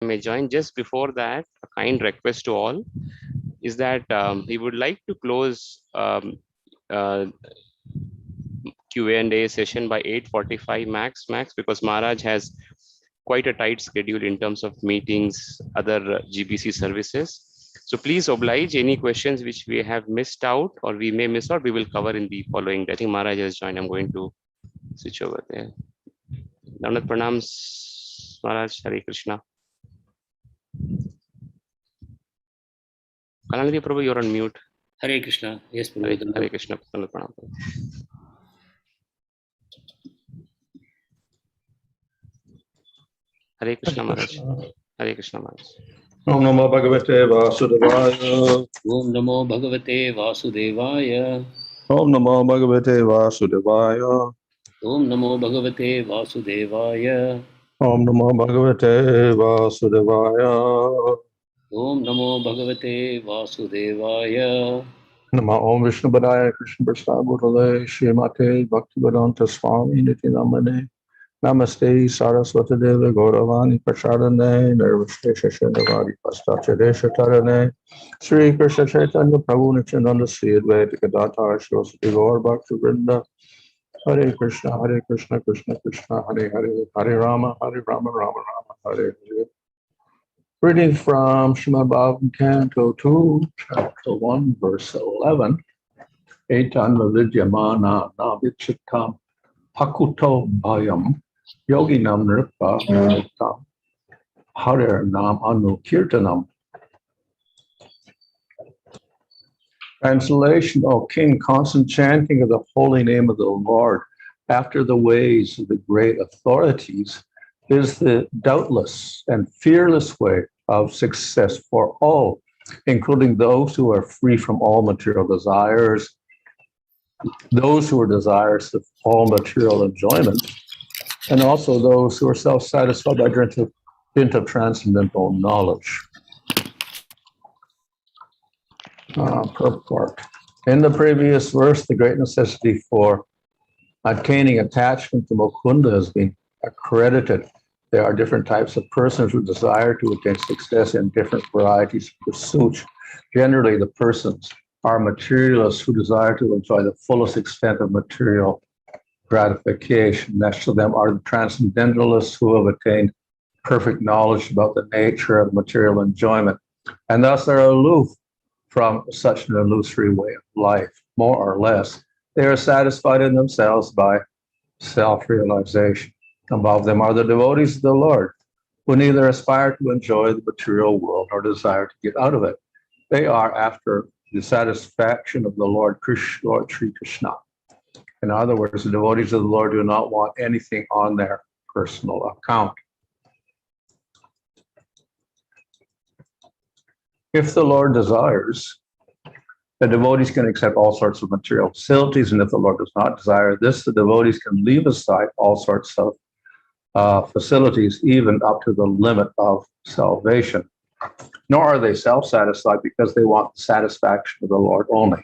may join. Just before that, a kind request to all is that we would like to close Q&A session by 8:45 max, because Maharaj has quite a tight schedule in terms of meetings, other GBC services. So please oblige, any questions which we have missed out or we may miss out, we will cover in the following. I think Maharaj has joined. I'm going to switch over there. Navnat Pranams, Maharaj, Hare Krishna. Kalanidhi Prabhu, you're on mute. Hare Krishna. Yes, Prabhu. Hare Krishna. Navnat Pranam. Hare Krishna Maharaj. Hare Krishna Maharaj. Om Namo Bhagavate Vasudevaya. Om Namo Bhagavate Vasudevaya. Om Namo Bhagavate Vasudevaya. Om Namo Bhagavate Vasudevaya. Om Namo Bhagavate Vasudevaya. Om Namo Bhagavate Vasudevaya. Nama Om Vishnu Padaya Krishna Prasad Bhutale Srimate Bhaktivedanta Swami Niti Namane Namaste Saraswati Deva Gauravani Prashadane Nirvisheshashanavadi Pastachadesha Tarane Śrī Kṛṣṇa Chaitanya Prabhu Nityananda Sri Advaita Gadadhara Saraswati Gaur Bhakti Vrinda Hare Krishna Krishna Krishna Hare Hare Hare Rama Rama Rama Hare Hare. Reading from Srimad Bhagavatam, Canto 2, Chapter 1, Verse 11. Etan nirvidyamānānām icchatām akuto-bhayam yoginām nṛpa nirṇītaṁ harer nāmānukīrtanam. Translation, O King, constant chanting of the holy name of the Lord after the ways of the great authorities is the doubtless and fearless way of success for all, including those who are free from all material desires, those who are desirous of all material enjoyment, and also those who are self-satisfied by dint of transcendental knowledge. Purport. In the previous verse, the great necessity for attaining attachment to Mukunda has been accredited. There are different types of persons who desire to attain success in different varieties of pursuits. Generally, the persons are materialists who desire to enjoy the fullest extent of material gratification. Next to them are the transcendentalists who have attained perfect knowledge about the nature of material enjoyment, and thus are aloof from such an illusory way of life. More or less, they are satisfied in themselves by self-realization. Above them are the devotees of the Lord, who neither aspire to enjoy the material world nor desire to get out of it. They are after the satisfaction of the Lord Śrī Kṛṣṇa. In other words, the devotees of the Lord do not want anything on their personal account. If the Lord desires, the devotees can accept all sorts of material facilities, and if the Lord does not desire this, the devotees can leave aside all sorts of facilities, even up to the limit of salvation. Nor are they self-satisfied because they want the satisfaction of the Lord only.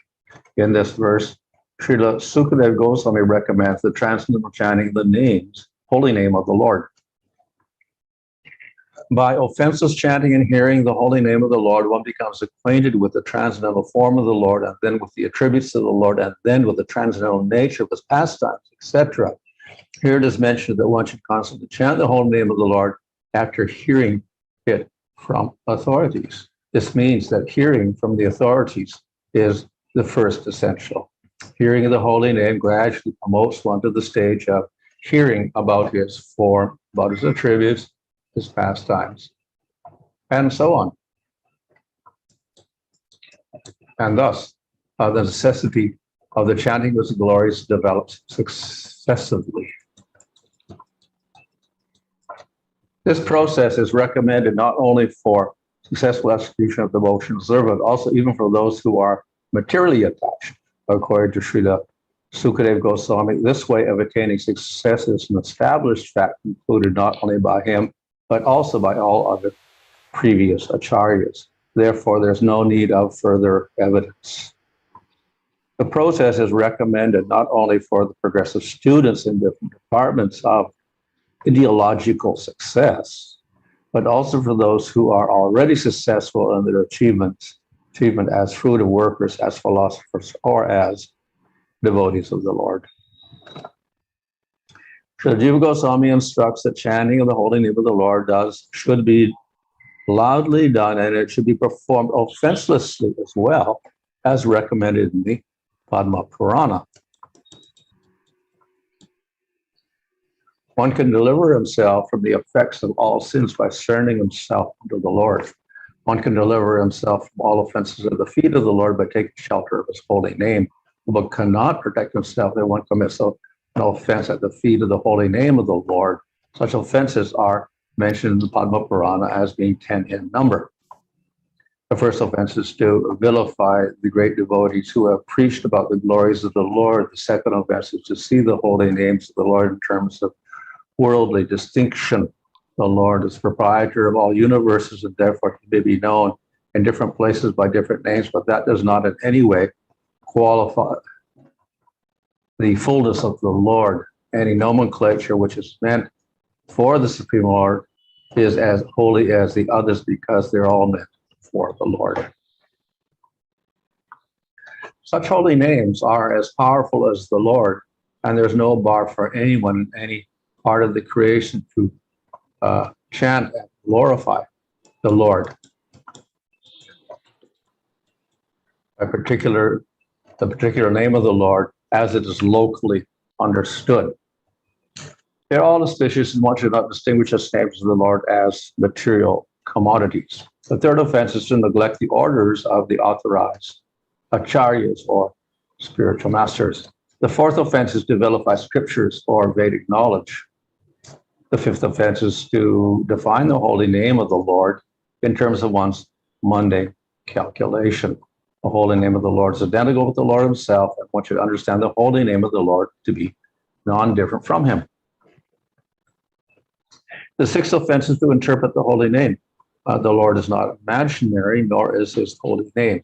In this verse, Srila Sukadeva Goswami recommends the transcendental chanting of the holy name of the Lord. By offenseless chanting and hearing the holy name of the Lord, one becomes acquainted with the transcendental form of the Lord, and then with the attributes of the Lord, and then with the transcendental nature of his pastimes, etc. Here it is mentioned that one should constantly chant the holy name of the Lord after hearing it from authorities. This means that hearing from the authorities is the first essential. Hearing of the holy name gradually promotes one to the stage of hearing about his form, about his attributes, his pastimes, and so on. And thus, the necessity of the chanting of his glories develops successively. This process is recommended not only for successful execution of devotional service, but also even for those who are materially attached. According to Srila Sukadeva Goswami, this way of attaining success is an established fact concluded not only by him, but also by all other previous acharyas. Therefore, there's no need of further evidence. The process is recommended not only for the progressive students in different departments of ideological success, but also for those who are already successful in their achievement as fruitive workers, as philosophers, or as devotees of the Lord. Srila Jiva Goswami instructs that chanting of the holy name of the Lord should be loudly done, and it should be performed offenselessly as well, as recommended in the Padma Purana. One can deliver himself from the effects of all sins by surrendering himself to the Lord. One can deliver himself from all offenses at the feet of the Lord by taking shelter of his holy name, but cannot protect himself if one commits an offense at the feet of the holy name of the Lord. Such offenses are mentioned in the Padma Purana as being 10 in number. The first offense is to vilify the great devotees who have preached about the glories of the Lord. The second offense is to see the holy names of the Lord in terms of worldly distinction. The Lord is proprietor of all universes, and therefore he may be known in different places by different names, but that does not in any way qualify the fullness of the Lord. Any nomenclature which is meant for the Supreme Lord is as holy as the others because they're all meant for the Lord. Such holy names are as powerful as the Lord, and there's no bar for anyone in any part of the creation to chant and glorify the Lord. The particular name of the Lord as it is locally understood. They're all auspicious, and one should not distinguish the names of the Lord as material commodities. The third offense is to neglect the orders of the authorized acharyas or spiritual masters. The fourth offense is to vilify scriptures or Vedic knowledge. The fifth offense is to define the holy name of the Lord in terms of one's mundane calculation. The holy name of the Lord is identical with the Lord himself, and one should understand the holy name of the Lord to be non-different from him. The sixth offense is to interpret the holy name. The Lord is not imaginary, nor is his holy name.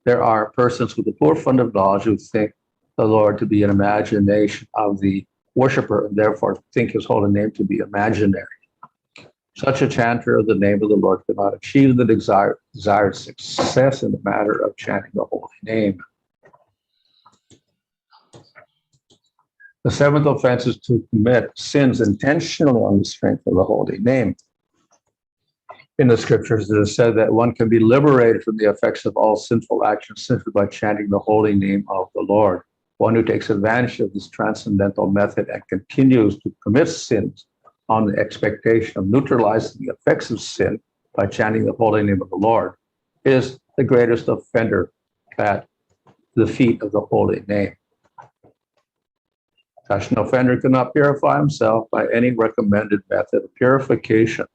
There are persons with a poor fund of knowledge who think the Lord to be an imagination of the worshiper, and therefore think his holy name to be imaginary. Such a chanter of the name of the Lord cannot achieve the desired success in the matter of chanting the holy name. The seventh offense is to commit sins intentionally on the strength of the holy name. In the scriptures, it is said that one can be liberated from the effects of all sinful actions simply by chanting the holy name of the Lord. One who takes advantage of this transcendental method and continues to commit sins on the expectation of neutralizing the effects of sin by chanting the holy name of the Lord is the greatest offender at the feet of the holy name. Such an offender cannot purify himself by any recommended method of purification.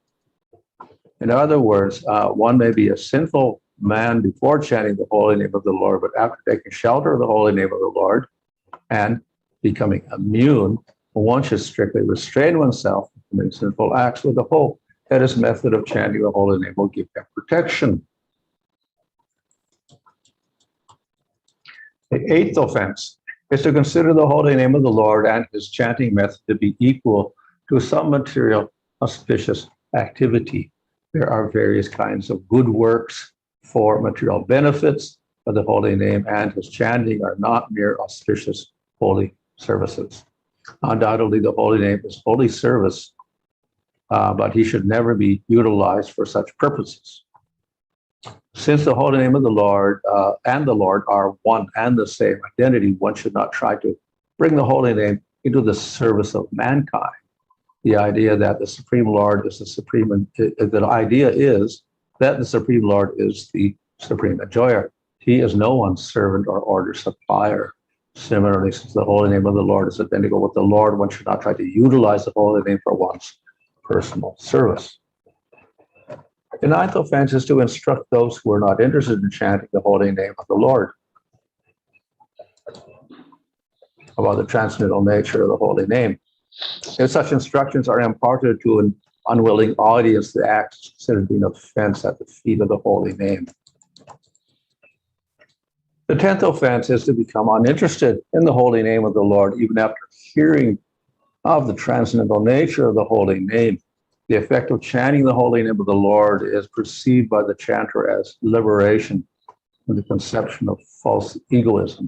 In other words, one may be a sinful man before chanting the holy name of the Lord, but after taking shelter of the holy name of the Lord and becoming immune, one should strictly restrain oneself from committing sinful acts with the hope that his method of chanting the holy name will give him protection. The eighth offense is to consider the holy name of the Lord and his chanting method to be equal to some material auspicious activity. There are various kinds of good works for material benefits, but the holy name and his chanting are not mere auspicious holy services. Undoubtedly, the holy name is holy service, but he should never be utilized for such purposes. Since the holy name of the Lord and the Lord are one and the same identity, one should not try to bring the holy name into the service of mankind. The idea that the Supreme Lord is the supreme, the idea is that the Supreme Lord is the supreme enjoyer. He is no one's servant or order supplier. Similarly, since the holy name of the Lord is identical with the Lord, one should not try to utilize the holy name for one's personal service. The ninth offense is to instruct those who are not interested in chanting the holy name of the Lord about the transcendental nature of the holy name. If such instructions are imparted to an unwilling audience, the act is considered to be an offense at the feet of the holy name. The 10th offense is to become uninterested in the holy name of the Lord, even after hearing of the transcendental nature of the holy name. the effect of chanting the holy name of the Lord is perceived by the chanter as liberation from the conception of false egoism.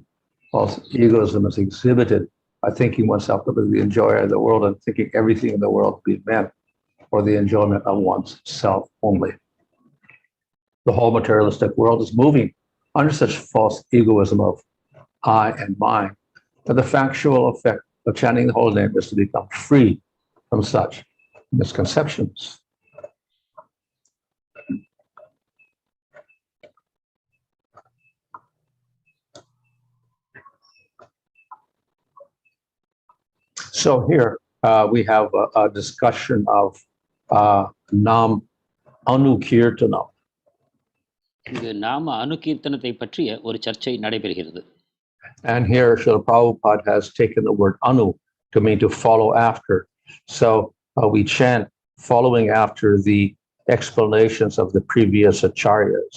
False egoism is exhibited by thinking oneself to be the enjoyer of the world and thinking everything in the world to be meant for the enjoyment of one's self only. The whole materialistic world is moving under such false egoism of I and mine, but the factual effect of chanting the holy name is to become free from such misconceptions. So here we have a discussion of nāmānukīrtanam. இங்கு நாம அனுகீர்த்தனத்தை பற்றிய ஒரு சர்ச்சை நடைபெறுகிறது. And here Srila Prabhupada has taken the word anu to mean to follow after. So we chant following after the explanations of the previous acharyas.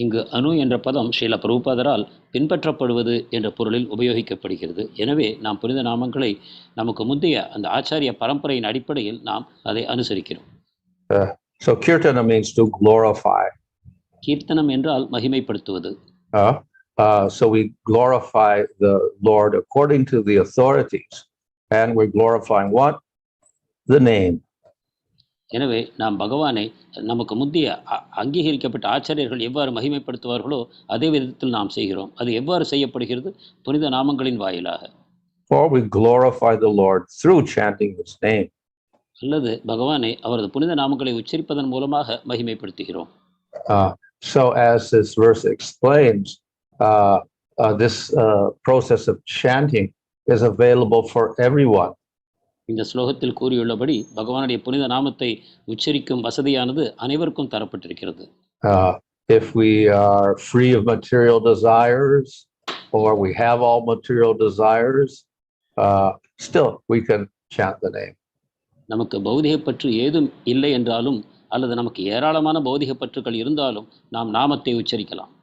இங்கு அனு என்ற பதம் ஸ்ரீல பிரபுபாதரால் பின்பற்றப்படுவது என்ற பொருளில் உபயோகிக்கப்படுகிறது. எனவே நாம் புனித நாமங்களை நமக்கு முந்தைய அந்த ஆச்சாரிய பரம்பரையின் அடிப்படையில் நாம் அதை அனுசரிக்கிறோம். So kīrtanam means to glorify. கீர்த்தனம் என்றால் மகிமைப்படுத்துவது. So we glorify the Lord according to the authorities, and we're glorifying what? The name. எனவே நாம் பகவானை நமக்கு முந்தைய அங்கீகரிக்கப்பட்ட ஆச்சாரியர்கள் எவ்வாறு மகிமைப்படுத்துவார்களோ அதே விதத்தில் நாம் செய்கிறோம். அது எவ்வாறு செய்யப்படுகிறது? புனித நாமங்களின் வாயிலாக. Or we glorify the Lord through chanting His name. அல்லது பகவானை அவரது புனித நாமங்களை உச்சரிப்பதன் மூலமாக மகிமைப்படுத்துகிறோம். So as this verse explains, this process of chanting is available for everyone. இந்த ஸ்லோகத்தில் கூறியுள்ளபடி பகவானுடைய புனித நாமத்தை உச்சரிக்கும் வசதியானது அனைவருக்கும் தரப்பட்டிருக்கிறது. If we are free of material desires, or we have all material desires, still we can chant the name. நமக்கு பௌதிக பற்று ஏதும் இல்லை என்றாலும் அல்லது நமக்கு ஏராளமான பௌதிக பற்றுகள் இருந்தாலும் நாம் நாமத்தை உச்சரிக்கலாம்.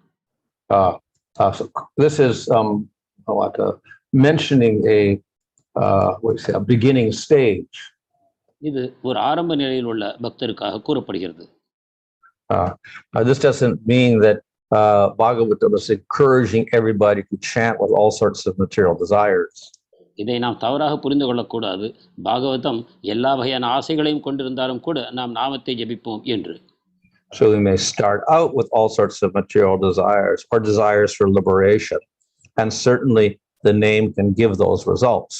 So this is mentioning a beginning stage. இது ஒரு ஆரம்ப நிலையில் உள்ள பக்தருக்காக கூறப்படுகிறது. This doesn't mean that Bhagavatam is encouraging everybody to chant with all sorts of material desires. இதை நாம் தவறாக புரிந்து கொள்ளக்கூடாது. பாகவதம் எல்லா வகையான ஆசைகளையும் கொண்டிருந்தாலும் கூட நாம் நாமத்தை ஜெபிப்போம் என்று. So we may start out with all sorts of material desires or desires for liberation, and certainly the name can give those results.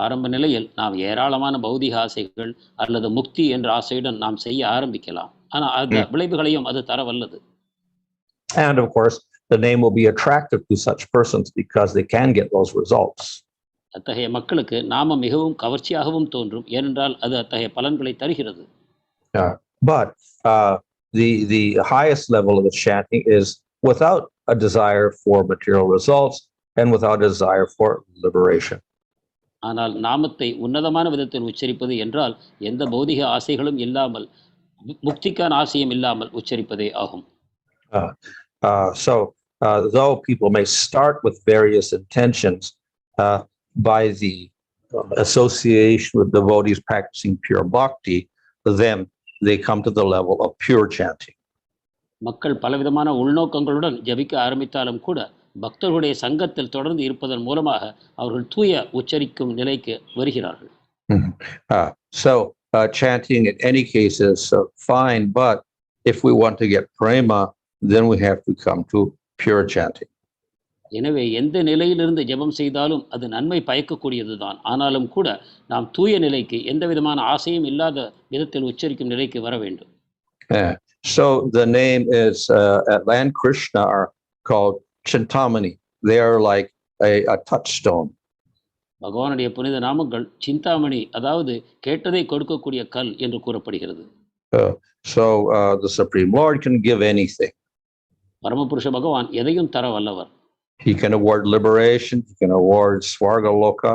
ஆரம்ப நிலையில் நாம் ஏராளமான பௌதிக ஆசைகள் அல்லது முக்தி என்ற ஆசையுடன் நாம் செய்ய ஆரம்பிக்கலாம். ஆனால் அந்த விளைவுகளையும் அது தரவல்லது. And of course, the name will be attractive to such persons because they can get those results. அத்தகைய மக்களுக்கு நாமம் மிகவும் கவர்ச்சியாகவும் தோன்றும், ஏனென்றால் அது அத்தகைய பலன்களை தருகிறது. But the highest level of the chanting is without a desire for material results and without a desire for liberation. ஆனால் நாமத்தை உன்னதமான விதத்தில் உச்சரிப்பது என்றால் எந்த பௌதிக ஆசைகளும் இல்லாமல் முக்திக்கான ஆசையும் இல்லாமல் உச்சரிப்பதே ஆகும். So though people may start with various intentions, by the association with devotees practicing pure bhakti, then they come to the level of pure chanting. மக்கள் பலவிதமான உள்நோக்கங்களுடன் ஜபிக்க ஆரம்பித்தாலும் கூட பக்தர்களுடைய சங்கத்தில் தொடர்ந்து இருப்பதன் மூலமாக அவர்கள் தூய உச்சரிக்கும் நிலைக்கு வருகிறார்கள். So chanting in any case is fine, but if we want to get prema, then we have to come to pure chanting. எனவே எந்த நிலையிலிருந்து ஜெபம் செய்தாலும் அது நன்மை பயக்கக்கூடியதுதான். ஆனாலும் கூட நாம் தூய நிலைக்கு எந்த விதமான ஆசையும் இல்லாத விதத்தில் உச்சரிக்கும் நிலைக்கு வர வேண்டும். So the name is at Land Krishna are called chantamani. They are like a touchstone. பகவானுடைய புனித நாமங்கள் சிந்தாமணி, அதாவது கேட்டதை கொடுக்கக்கூடிய கல் என்று கூறப்படுகிறது. So the Supreme Lord can give anything. பரமபுருஷ பகவான் எதையும் தர வல்லவர். He can award liberation, he can award Swarga Loka,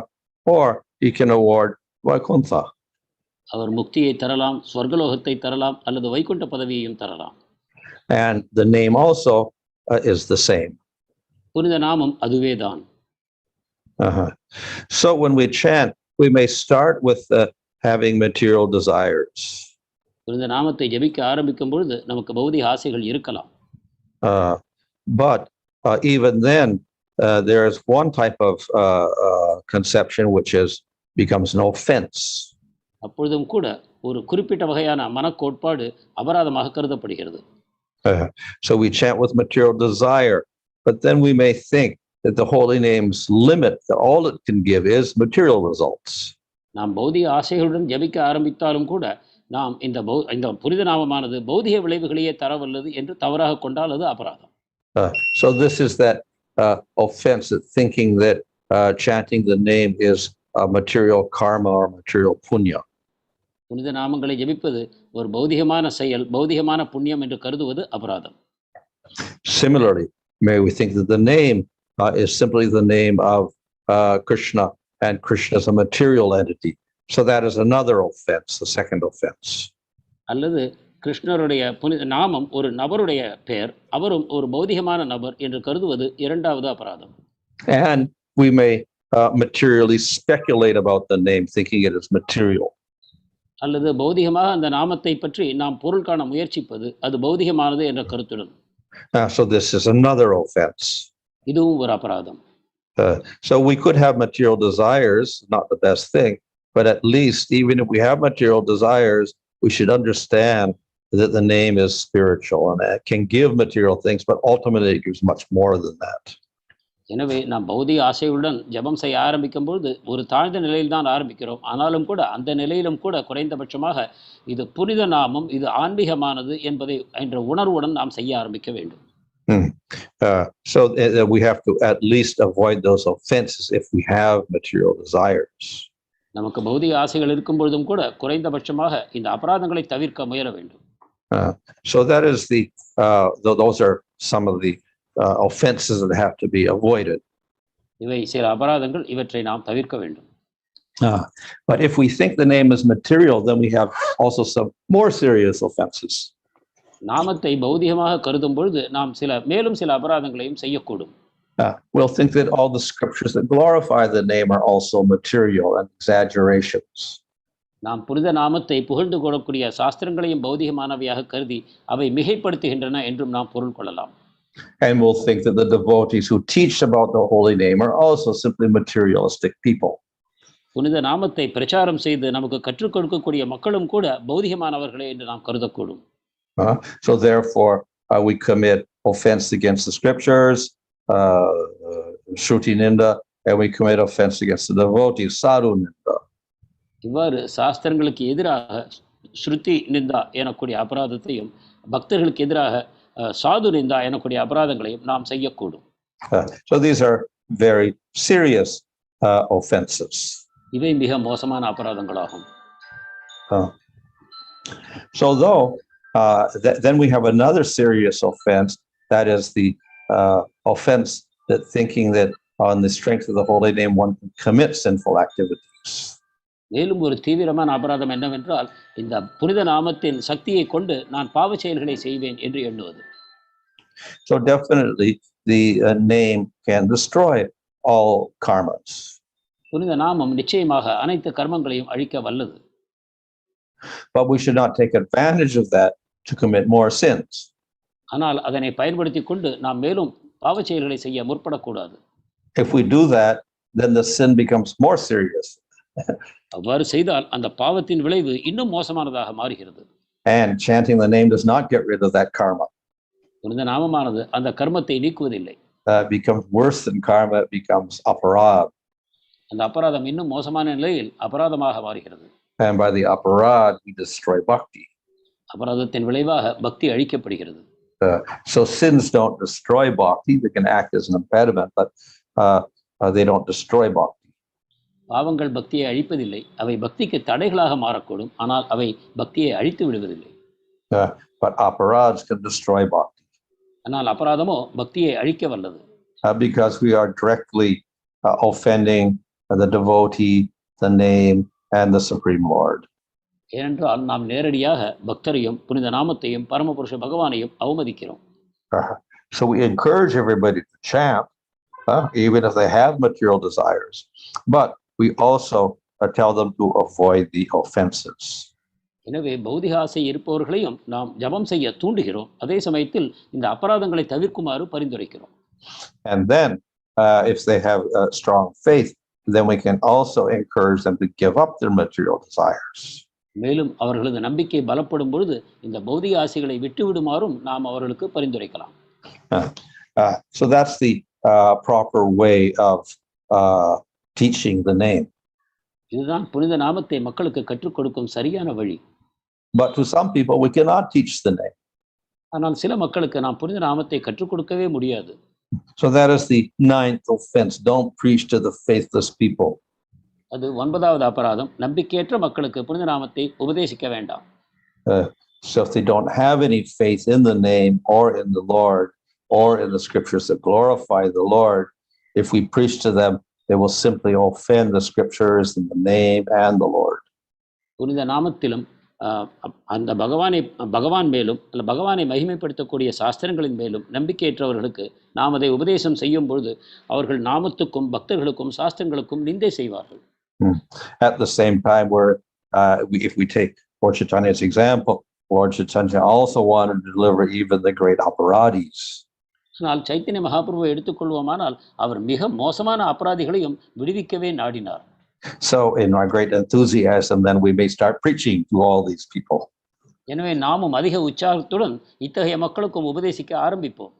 or he can award Vaikuntha. அவர் முக்தியை தரலாம், ஸ்வர்கலோகத்தை தரலாம், அல்லது வைகுண்ட பதவியையும் தரலாம். And the name also is the same. புனித நாமம் அதுவேதான். So when we chant, we may start with having material desires. புனித நாமத்தை ஜபிக்க ஆரம்பிக்கும் பொழுது நமக்கு பௌதிக ஆசைகள் இருக்கலாம். But even then, there is one type of conception which becomes an offense. அப்பொழுதும் கூட ஒரு குறிப்பிட்ட வகையான மனக்கோட்பாடு அபராதமாக கருதப்படுகிறது. So we chant with material desire, but then we may think that the holy name's limit, that all it can give is material results. நாம் பௌதிக ஆசைகளுடன் ஜபிக்க ஆரம்பித்தாலும் கூட நாம் இந்த புனித நாமமானது பௌதிக விளைவுகளையே தரவல்லது என்று தவறாக கொண்டால் அது அபராதம். So this is that offense, that thinking that chanting the name is material karma or material punya. புனித நாமங்களை ஜபிப்பது ஒரு பௌதிகமான செயல், பௌதிகமான புண்ணியம் என்று கருதுவது அபராதம். Similarly, may we think that the name is simply the name of Krishna, and Krishna is a material entity. So that is another offense, the second offense. அல்லது கிருஷ்ணருடைய புனித நாமம் ஒரு நபருடைய பெயர், அவரும் ஒரு பௌதிகமான நபர் என்று கருதுவது இரண்டாவது அபராதம். And we may materially speculate about the name, thinking it is material. அல்லது பௌதிகமாக அந்த நாமத்தை பற்றி நாம் பொருள் காண முயற்சிப்பது அது பௌதிகமானது என்ற கருத்துடன். So this is another offense. இதுவும் ஒரு அபராதம். So we could have material desires, not the best thing, but at least even if we have material desires, we should understand that the name is spiritual and it can give material things, but ultimately it gives much more than that. எனவே நாம் பௌதிக ஆசையுடன் ஜபம் செய்ய ஆரம்பிக்கும் பொழுது ஒரு தாழ்ந்த நிலையில் தான் ஆரம்பிக்கிறோம். ஆனாலும் கூட அந்த நிலையிலும் கூட குறைந்தபட்சமாக இது புனித நாமம், இது ஆன்மீகமானது என்பதை என்ற உணர்வுடன் நாம் செய்ய ஆரம்பிக்க வேண்டும். So we have to at least avoid those offenses if we have material desires. நமக்கு பௌதிக ஆசைகள் இருக்கும் பொழுதும் கூட குறைந்தபட்சமாக இந்த அபராதங்களை தவிர்க்க முயல வேண்டும். So that is those are some of the offenses that have to be avoided. இவை சில அபராதங்கள், இவற்றை நாம் தவிர்க்க வேண்டும். But if we think the name is material, then we have also some more serious offenses. நாமத்தை பௌதிகமாக கருதும் பொழுது நாம் மேலும் சில அபராதங்களையும் செய்யக்கூடும். We'll think that all the scriptures that glorify the name are also material and exaggerations. நாம் புனித நாமத்தை புகழ்ந்து கொள்ளக்கூடிய சாஸ்திரங்களையும் பௌதிகமானவையாக கருதி அவை மிகைப்படுத்துகின்றன என்றும் நாம் பொருள் கொள்ளலாம். And we'll think that the devotees who teach about the holy name are also simply materialistic people. புனித நாமத்தை பிரச்சாரம் செய்து நமக்கு கற்றுக் கொடுக்கக்கூடிய மக்களும் கூட பௌதிகமானவர்களே என்று நாம் கருதக்கூடும். So therefore we commit offense against the scriptures, Shruti Ninda, and we commit offense against the devotees, Sadhu Ninda. இவ்வாறு சாஸ்திரங்களுக்கு எதிராக ஸ்ருதி நிந்தா எனக்கூடிய அபராதத்தையும் பக்தர்களுக்கு எதிராக சாது நிந்தா எனக்கூடிய அபராதங்களையும் நாம் செய்யக்கூடும். So these are very serious offenses. இவை மிக மோசமான அபராதங்களாகும். So though then we have another serious offense, that is the offense that thinking that on the strength of the holy name one can commit sinful activities. மேலும் ஒரு தீவிரமான அபராதம் என்னவென்றால் இந்த புனித நாமத்தின் சக்தியை கொண்டு நான் பாவ செயல்களை செய்வேன் என்று எண்ணுவது. So definitely the name can destroy all karmas. புனித நாமம் நிச்சயமாக அனைத்து கர்மங்களையும் அழிக்க வல்லது. But we should not take advantage of that to commit more sins. ஆனால் அதனை பயன்படுத்தி கொண்டு நாம் மேலும் பாவ செயல்களை செய்ய முற்படக்கூடாது. If we do that, then the sin becomes more serious. அவ்வாறு செய்தால் அந்த பாவத்தின் விளைவு இன்னும் மோசமானதாக மாறுகிறது. And chanting the name does not get rid of that karma. புனித நாமமானது அந்த கர்மத்தை நீக்குவதில்லை. It becomes worse than karma, it becomes aparad. அந்த அபராதம் இன்னும் மோசமான நிலையில் அபராதமாக மாறுகிறது. And by the aparad we destroy bhakti. அபராதத்தின் விளைவாக பக்தி அழிக்கப்படுகிறது. So sins don't destroy bhakti, they can act as an impediment, but they don't destroy bhakti. பாவங்கள் பக்தியை அழிப்பதில்லை, அவை பக்திக்கு தடைகளாக மாறக்கூடும், ஆனால் அவை பக்தியை அழித்து விடுவதில்லை. But aparads can destroy bhakti. ஆனால் அபராதமோ பக்தியை அழிக்க வல்லது. Because we are directly offending the devotee, the name, and the Supreme Lord. ஏனென்றால் நாம் நேரடியாக பக்தரையும் புனித நாமத்தையும் பரமபுருஷ பகவானையும் அவமதிக்கிறோம். So we encourage everybody to chant, even if they have material desires. But we also tell them to avoid the offenses. எனவே பௌதிக ஆசை இருப்பவர்களையும் நாம் ஜபம் செய்ய தூண்டுகிறோம், அதே சமயத்தில் இந்த அபராதங்களை தவிர்க்குமாறு பரிந்துரைக்கிறோம். And then if they have strong faith, then we can also encourage them to give up their material desires. மேலும் அவர்களது நம்பிக்கை பலப்படும் பொழுது இந்த பௌதிக ஆசைகளை விட்டுவிடுமாறும் நாம் அவர்களுக்கு பரிந்துரைக்கலாம். So that's the proper way of teaching the name. இதுதான் புனித நாமத்தை மக்களுக்கு கற்றுக் கொடுக்கும் சரியான வழி. But to some people we cannot teach the name. ஆனால் சில மக்களுக்கு நாம் புனித நாமத்தை கற்றுக் கொடுக்கவே முடியாது. So that is the 9th offense. Don't preach to the faithless people. அது 9வது அபராதம். நம்பிக்கையற்ற மக்களுக்கு புனித நாமத்தை உபதேசிக்க வேண்டாம். So if they don't have any faith in the name or in the Lord or in the scriptures that glorify the Lord, if we preach to them, they will simply offend the scriptures and the name and the Lord. புனித நாமத்திலும் அந்த பகவான் மேலும் அல்ல பகவானை மகிமைப்படுத்தக்கூடிய சாஸ்திரங்களின் மேலும் நம்பிக்கையற்றவர்களுக்கு நாம் அதை உபதேசம் செய்யும் பொழுது அவர்கள் நாமத்துக்கும் பக்தர்களுக்கும் சாஸ்திரங்களுக்கும் நிந்தை செய்வார்கள். At the same time, if we take Lord Chaitanya's example, Lord Chaitanya also wanted to deliver even the great aparatis. ஆனால் சைத்தன்ய மகாபிரபுவை எடுத்துக்கொள்வோமானால் அவர் மிக மோசமான அபராதிகளையும் விடுவிக்கவே நாடினார். So in our great enthusiasm, then we may start preaching to all these people. எனவே நாமும் அதிக உற்சாகத்துடன் இத்தகைய மக்களுக்கும் உபதேசிக்க ஆரம்பிப்போம்.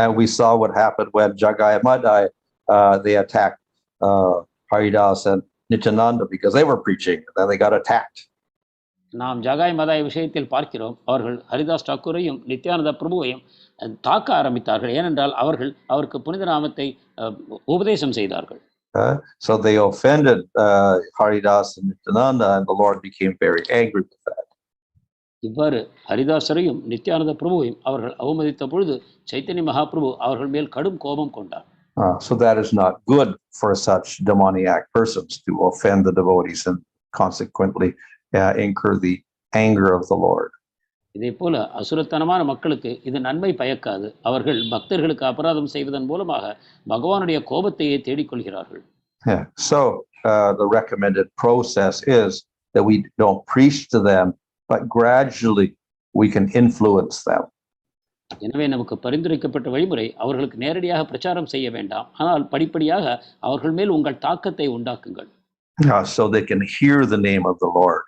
And we saw what happened when Jagai Madai they attacked Haridas and Nityananda because they were preaching, and then they got attacked. நாம் ஜகாய் மதாய் விஷயத்தில் பார்க்கிறோம், அவர்கள் ஹரிதாஸ் டாக்கூரையும் நித்யானந்த பிரபுவையும் தாக்க ஆரம்பித்தார்கள். ஏனென்றால் அவர்கள் அவருக்கு புனித நாமத்தை உபதேசம் செய்தார்கள். So they offended Haridas and Nityananda, and the Lord became very angry with that. இவ்வாறு ஹரிதாசரையும் நித்யானந்த பிரபுவையும் அவர்கள் அவமதித்த பொழுது சைத்தன்ய மகாபிரபு அவர்கள் மேல் கடும் கோபம் கொண்டார். So that is not good for such demoniac persons to offend the devotees and consequently incur the anger of the Lord. இதே போல அசுரத்தனமான மக்களுக்கு இது நன்மை பயக்காது. அவர்கள் பக்தர்களுக்கு அபராதம் செய்வதன் மூலமாக பகவானுடைய கோபத்தையே தேடிக்கொள்கிறார்கள். So the recommended process is that we don't preach to them, but gradually we can influence them. எனவே நமக்கு பரிந்துரைக்கப்பட்ட வழிமுறை அவர்களுக்கு நேரடியாக பிரச்சாரம் செய்ய வேண்டாம், ஆனால் படிப்படியாக அவர்கள் மேல் உங்கள் தாக்கத்தை உண்டாக்குங்கள். So they can hear the name of the Lord.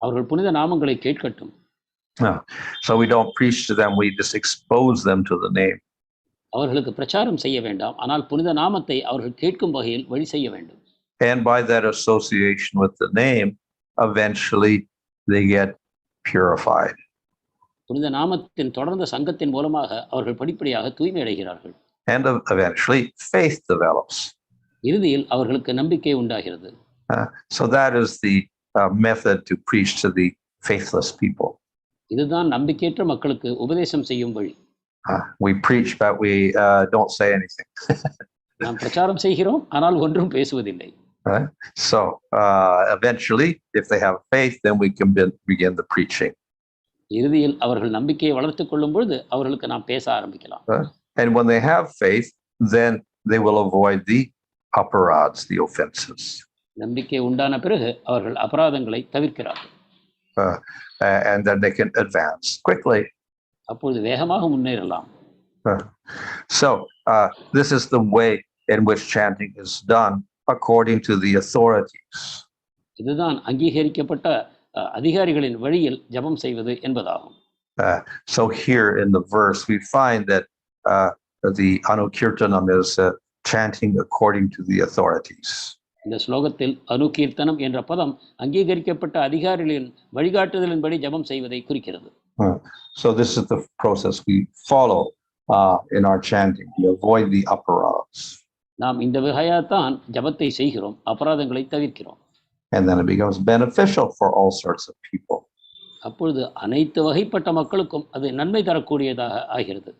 அவர்கள் புனித நாமங்களை கேட்கட்டும். So we don't preach to them, we just expose them to the name. அவர்களுக்கு பிரச்சாரம் செய்ய வேண்டாம், ஆனால் புனித நாமத்தை அவர்கள் கேட்கும் வகையில் வழி செய்ய வேண்டும். And by that association with the name, eventually they get purified. புனித நாமத்தின் தொடர்ந்த சங்கத்தின் மூலமாக அவர்கள் படிப்படியாக தூய்மை அடைகிறார்கள். And eventually faith develops. இறுதியில் அவர்களுக்கு நம்பிக்கை உண்டாகிறது. So that is the method to preach to the faithless people. இதுதான் நம்பிக்கையற்ற மக்களுக்கு உபதேசம் செய்யும் வழி. We preach, but we don't say anything. நாம் பிரச்சாரம் செய்கிறோம், ஆனால் ஒன்றும் பேசுவதில்லை. So eventually, if they have faith, then we can begin the preaching. இறுதியில் அவர்கள் நம்பிக்கையை வளர்த்துக் கொள்ளும் பொழுது அவர்களுக்கு நாம் பேச ஆரம்பிக்கலாம். And when they have faith, then they will avoid the aparads, the offenses. நம்பிக்கை உண்டான பிறகு அவர்கள் அபராதங்களை தவிர்க்கிறார்கள். And then they can advance quickly. அப்பொழுது வேகமாக முன்னேறலாம். So this is the way in which chanting is done according to the authorities. இதுதான் அங்கீகரிக்கப்பட்ட அதிகாரிகளின் வழியில் ஜபம் செய்வது என்பதாகும். So here in the verse we find that the nāmānukīrtanam is chanting according to the authorities. இந்த ஸ்லோகத்தில் அனுகீர்த்தனம் என்ற பதம் அங்கீகரிக்கப்பட்ட அதிகாரிகளின் வழிகாட்டுதலின்படி ஜபம் செய்வதை குறிக்கிறது. So this is the process we follow in our chanting. We avoid the aparads. நாம் இந்த வகையாத்தான் ஜபத்தை செய்கிறோம், அபராதங்களை தவிர்க்கிறோம். And then it becomes beneficial for all sorts of people. அப்பொழுது அனைத்து வகைப்பட்ட மக்களுக்கும் அது நன்மை தரக்கூடியதாக ஆகிறது.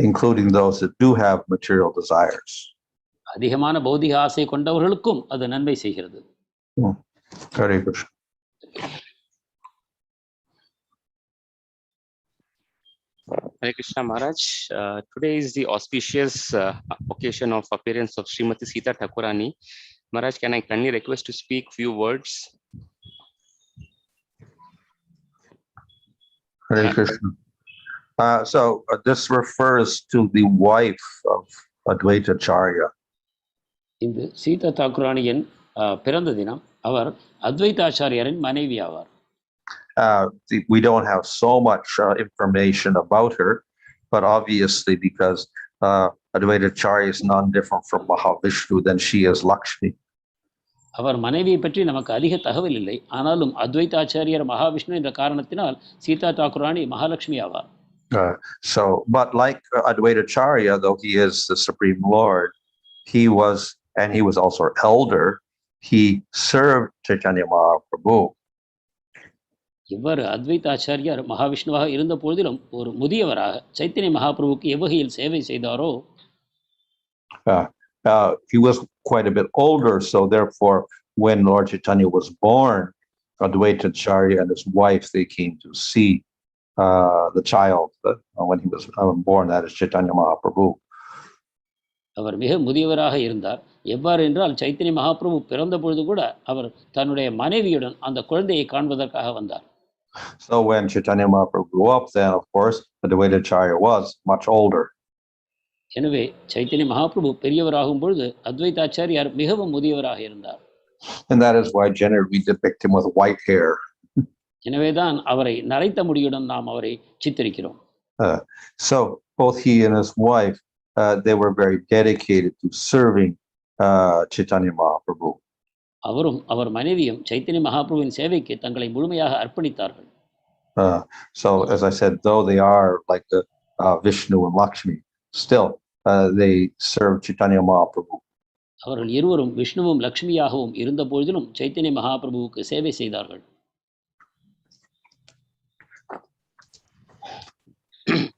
Including those that do have material desires. அதிகமான பௌதிக ஆசை கொண்டவர்களுக்கும் அது நன்மை செய்கிறது. Hare Krishna. Hare Krishna Maharaj. Today is the auspicious occasion of appearance of Srimati Sita Thakurani Maharaj, can I kindly request to speak few words? Hare Krishna. So this refers to the wife of Advaitacharya. இந்த சீதா தாக்குராணியின் பிறந்த தினம் அவர் அத்வைதாச்சாரியரின் மனைவி ஆவார். We don't have so much information about her, but obviously because Advaitacharya is none different from Mahavishnu, then she is Lakshmi. அவர் மனைவியை பற்றி நமக்கு அதிக தகவல் இல்லை. ஆனாலும் அத்வைதாச்சாரியர் மகாவிஷ்ணு என்ற காரணத்தினால் சீதா தாக்குராணி மகாலட்சுமி ஆவார். So, but like Advaitacharya, though he is the Supreme Lord, he was also elder. He served Chaitanya Mahaprabhu. இவ்வாறு அத்வைதாச்சாரியர் மகாவிஷ்ணுவாக இருந்த பொழுதிலும் ஒரு முதியவராக சைத்தன்ய மகாபிரபுக்கு எவ்வகையில் சேவை செய்தாரோ, he was quite a bit older, so therefore when Lord Chaitanya was born, Advaitacharya and his wife, they came to see the child when he was born, that is Chaitanya Mahaprabhu. அவர் மிக முதியவராக இருந்தார். எவ்வாறு என்றால் சைத்தன்ய மகாபிரபு பிறந்த பொழுது கூட அவர் தன்னுடைய மனைவியுடன் அந்த குழந்தையை காண்பதற்காக வந்தார். So when Chaitanya Mahaprabhu grew up, then of course Advaitacharya was much older. எனவே சைத்தன்ய மகாபிரபு பெரியவராகும் பொழுது அத்வைதாச்சாரியார் மிகவும் முதியவராக இருந்தார். And that is why generally we depict him with white hair. எனவேதான் அவரை நரைத்த முடியுடன் நாம் அவரை சித்தரிக்கிறோம். So both he and his wife, they were very dedicated to serving Chaitanya Mahaprabhu. அவரும் அவர் மனைவியும் சைத்தன்ய மகாபிரபுவின் சேவைக்கு தங்களை முழுமையாக அர்ப்பணித்தார்கள். So as I said, though they are like the Vishnu and Lakshmi, still they serve Chaitanya Mahaprabhu. அவர்கள் இருவரும் விஷ்ணுவும் லக்ஷ்மியாகவும் இருந்த பொழுதிலும் சைத்தன்ய மகாபிரபுவுக்கு சேவை செய்தார்கள்.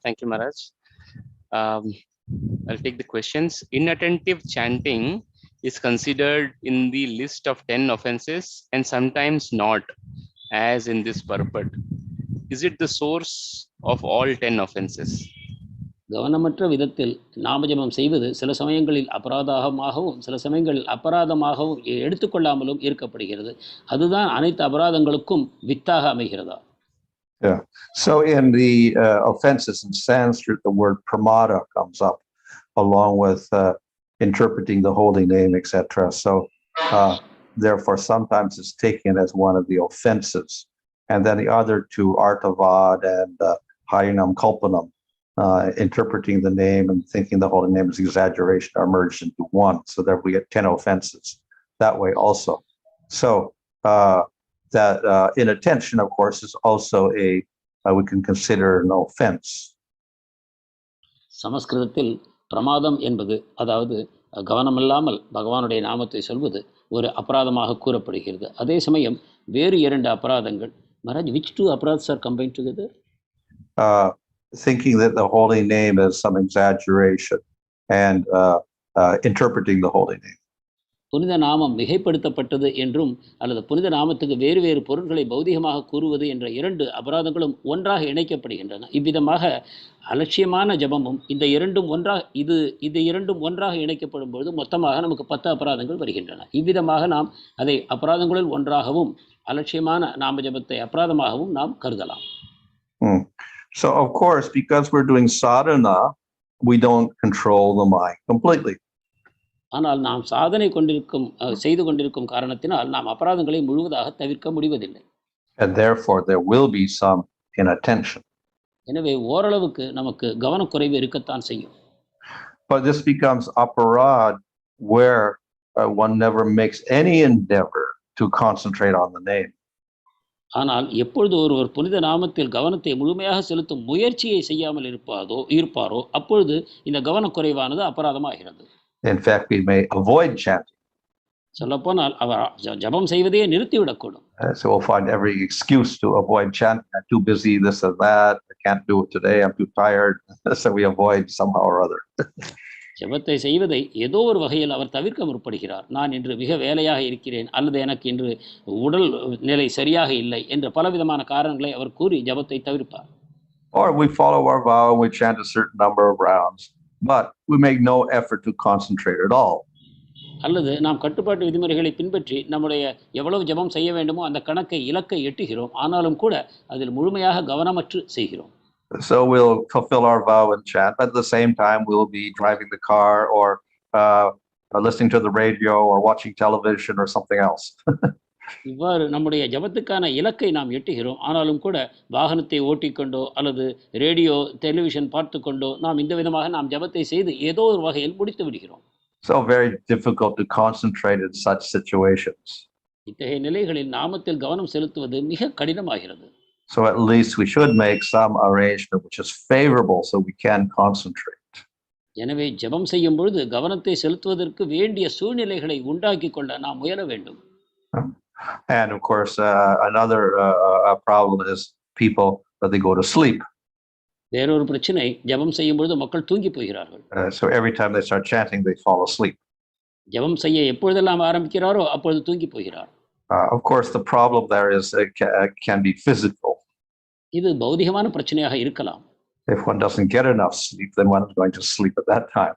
Thank you, Maharaj. I'll take the questions. Inattentive chanting is considered in the list of 10 offenses and sometimes not, as in this purport. Is it the source of all 10 offenses? கவனமற்ற விதத்தில் நாமஜபம் செய்வது சில சமயங்களில் அபராதமாகவும் சில சமயங்களில் அபராதமாகவும் எடுத்துக்கொள்ளாமலும் இருக்கப்படுகிறது. அதுதான் அனைத்து அபராதங்களுக்கும் வித்தாக அமைகிறதா? Yeah. So in the offenses in Sanskrit, the word pramada comes up along with interpreting the holy name, etc. So therefore, sometimes it's taken as one of the offenses. And then the other two, artavad and harinam kalpanam, interpreting the name and thinking the holy name is exaggeration, are merged into one. So that we get 10 offenses that way also. So that inattention, of course, is also we can consider an offense. சமஸ்கிருதத்தில் பிரமாதம் என்பது, அதாவது கவனமில்லாமல் பகவானுடைய நாமத்தை சொல்வது, ஒரு அபராதமாக கூறப்படுகிறது. அதே சமயம் வேறு இரண்டு அபராதங்கள். Maharaj, which two aparadhas are combined together? Thinking that the holy name is some exaggeration and interpreting the holy name. புனித நாமம் மிகைப்படுத்தப்பட்டது என்றும் அல்லது புனித நாமத்துக்கு வேறு வேறு பொருட்களை பௌதிகமாக கூறுவது என்ற இரண்டு அபராதங்களும் ஒன்றாக இணைக்கப்படுகின்றன. இவ்விதமாக அலட்சியமான ஜபமும் இந்த இரண்டும் ஒன்றாக இணைக்கப்படும் பொழுது மொத்தமாக நமக்கு 10 அபராதங்கள் வருகின்றன. இவ்விதமாக நாம் அதை அபராதங்களில் ஒன்றாகவும் அலட்சியமான நாம ஜபத்தை அபராதமாகவும் நாம் கருதலாம். So of course, because we're doing sadhana, we don't control the mind completely. ஆனால் நாம் சாதனை செய்து கொண்டிருக்கும் காரணத்தினால் நாம் அபராதங்களை முழுவதாக தவிர்க்க முடிவதில்லை. And therefore there will be some inattention. எனவே ஓரளவுக்கு நமக்கு கவனக்குறைவு இருக்கத்தான் செய்யும். But this becomes aparad where one never makes any endeavor to concentrate on the name. ஆனால் எப்பொழுது ஒருவர் புனித நாமத்தில் கவனத்தை முழுமையாக செலுத்தும் முயற்சியை செய்யாமல் இருப்பாரோ அப்பொழுது இந்த கவனக்குறைவானது அபராதமாகிறது. In fact, we may avoid chanting. சொல்லப்போனால் அவர் ஜபம் செய்வதையே நிறுத்திவிடக்கூடும். So we'll find every excuse to avoid chanting. I'm too busy, this or that. I can't do it today. I'm too tired. So we avoid somehow or other. ஜபத்தை செய்வதை ஏதோ ஒரு வகையில் அவர் தவிர்க்க முற்படுகிறார். நான் இன்று மிக வேலையாக இருக்கிறேன், அல்லது எனக்கு இன்று உடல் நிலை சரியாக இல்லை என்ற பலவிதமான காரணங்களை அவர் கூறி ஜபத்தை தவிர்ப்பார். Or we follow our vow and we chant a certain number of rounds, but we make no effort to concentrate at all. அல்லது நாம் கட்டுப்பாட்டு விதிமுறைகளை பின்பற்றி நம்முடைய எவ்வளவு ஜெபம் செய்ய வேண்டுமோ அந்த கணக்கை இலக்கை எட்டுகிறோம், ஆனாலும் கூட அதில் முழுமையாக கவனமற்று செய்கிறோம். So we'll fulfill our vow and chant, but at the same time we'll be driving the car or listening to the radio or watching television or something else. இவ்வாறு நம்முடைய ஜெபத்துக்கான இலக்கை நாம் எட்டுகிறோம், ஆனாலும் கூட வாகனத்தை ஓட்டிக்கொண்டோ அல்லது ரேடியோ டெலிவிஷன் பார்த்து கொண்டோ நாம் இந்த விதமாக நாம் ஜெபத்தை செய்து ஏதோ ஒரு வகையில் முடித்து விடுகிறோம். So very difficult to concentrate in such situations. இத்தகைய நிலைகளில் நாமத்தில் கவனம் செலுத்துவது மிக கடினமாகிறது. So at least we should make some arrangement which is favorable so we can concentrate. எனவே ஜெபம் செய்யும் பொழுது கவனத்தை செலுத்துவதற்கு வேண்டிய சூழ்நிலைகளை உண்டாக்கி கொள்ள நாம் முயல வேண்டும். And of course, another problem is people that they go to sleep. வேறொரு பிரச்சனை, ஜெபம் செய்யும் பொழுது மக்கள் தூங்கி போகிறார்கள். So every time they start chanting, they fall asleep. ஜெபம் செய்ய எப்பொழுதெல்லாம் ஆரம்பிக்கிறாரோ அப்பொழுது தூங்கி போகிறார். Of course, the problem there is it can be physical. இது பௌதிகமான பிரச்சனையாக இருக்கலாம். If one doesn't get enough sleep, then one is going to sleep at that time.